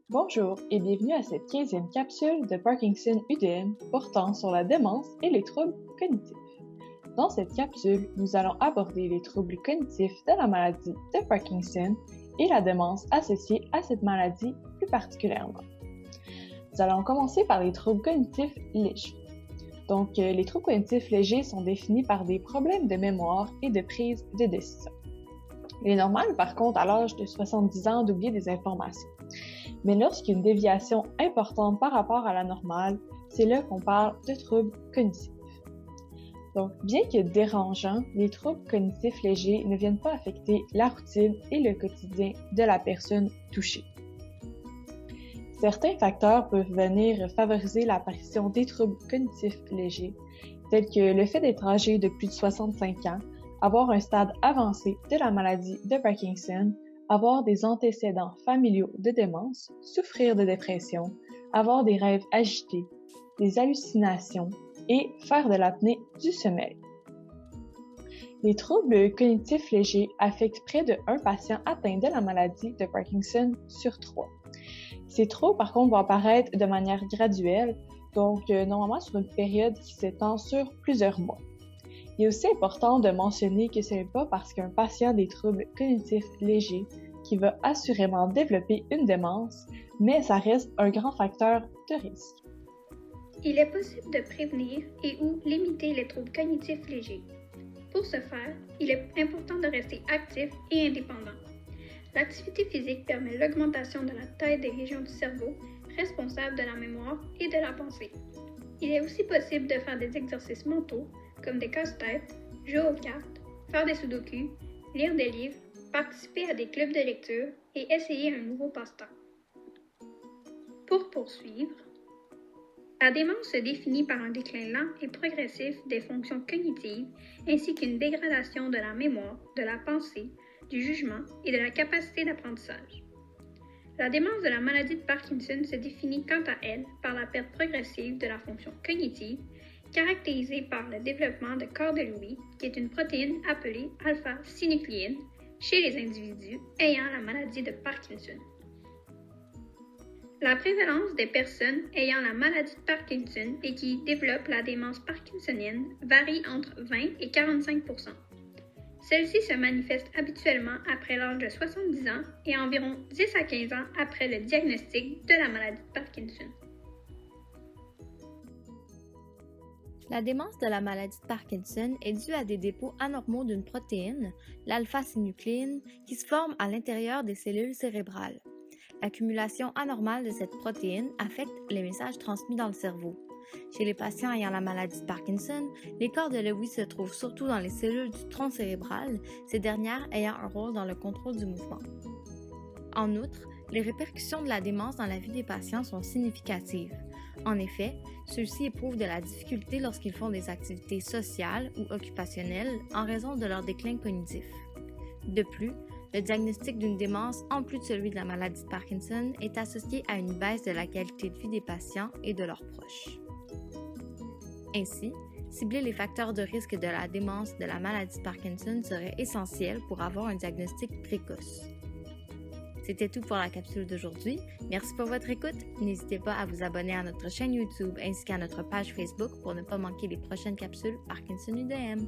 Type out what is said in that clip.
Bonjour et bienvenue à cette 15e capsule de Parkinson UDM portant sur la démence et les troubles cognitifs. Dans cette capsule, nous allons aborder les troubles cognitifs de la maladie de Parkinson et la démence associée à cette maladie plus particulièrement. Nous allons commencer par les troubles cognitifs légers. Donc, les troubles cognitifs légers sont définis par des problèmes de mémoire et de prise de décision. Il est normal, par contre, à l'âge de 70 ans, d'oublier des informations. Mais lorsqu'il y a une déviation importante par rapport à la normale, c'est là qu'on parle de troubles cognitifs. Donc, bien que dérangeants, les troubles cognitifs légers ne viennent pas affecter la routine et le quotidien de la personne touchée. Certains facteurs peuvent venir favoriser l'apparition des troubles cognitifs légers, tels que le fait d'être âgé de plus de 65 ans, avoir un stade avancé de la maladie de Parkinson, avoir des antécédents familiaux de démence, souffrir de dépression, avoir des rêves agités, des hallucinations et faire de l'apnée du sommeil. Les troubles cognitifs légers affectent près de 1 patient atteint de la maladie de Parkinson sur 3. Ces troubles, par contre, vont apparaître de manière graduelle, donc normalement sur une période qui s'étend sur plusieurs mois. Il est aussi important de mentionner que ce n'est pas parce qu'un patient a des troubles cognitifs légers qu'il va assurément développer une démence, mais ça reste un grand facteur de risque. Il est possible de prévenir et ou limiter les troubles cognitifs légers. Pour ce faire, il est important de rester actif et indépendant. L'activité physique permet l'augmentation de la taille des régions du cerveau responsables de la mémoire et de la pensée. Il est aussi possible de faire des exercices mentaux, comme des casse-têtes, jouer aux cartes, faire des sudokus, lire des livres, participer à des clubs de lecture et essayer un nouveau passe-temps. Pour poursuivre, la démence se définit par un déclin lent et progressif des fonctions cognitives ainsi qu'une dégradation de la mémoire, de la pensée, du jugement et de la capacité d'apprentissage. La démence de la maladie de Parkinson se définit quant à elle par la perte progressive de la fonction cognitive, caractérisée par le développement de corps de Lewy, qui est une protéine appelée alpha-synucléine, chez les individus ayant la maladie de Parkinson. La prévalence des personnes ayant la maladie de Parkinson et qui développent la démence parkinsonienne varie entre 20 et 45 %. Celle-ci se manifeste habituellement après l'âge de 70 ans et environ 10 à 15 ans après le diagnostic de la maladie de Parkinson. La démence de la maladie de Parkinson est due à des dépôts anormaux d'une protéine, l'alpha-synucléine, qui se forme à l'intérieur des cellules cérébrales. L'accumulation anormale de cette protéine affecte les messages transmis dans le cerveau. Chez les patients ayant la maladie de Parkinson, les corps de Lewy se trouvent surtout dans les cellules du tronc cérébral, ces dernières ayant un rôle dans le contrôle du mouvement. En outre, les répercussions de la démence dans la vie des patients sont significatives. En effet, ceux-ci éprouvent de la difficulté lorsqu'ils font des activités sociales ou occupationnelles en raison de leur déclin cognitif. De plus, le diagnostic d'une démence, en plus de celui de la maladie de Parkinson, est associé à une baisse de la qualité de vie des patients et de leurs proches. Ainsi, cibler les facteurs de risque de la démence de la maladie de Parkinson serait essentiel pour avoir un diagnostic précoce. C'était tout pour la capsule d'aujourd'hui. Merci pour votre écoute. N'hésitez pas à vous abonner à notre chaîne YouTube ainsi qu'à notre page Facebook pour ne pas manquer les prochaines capsules Parkinson UDM.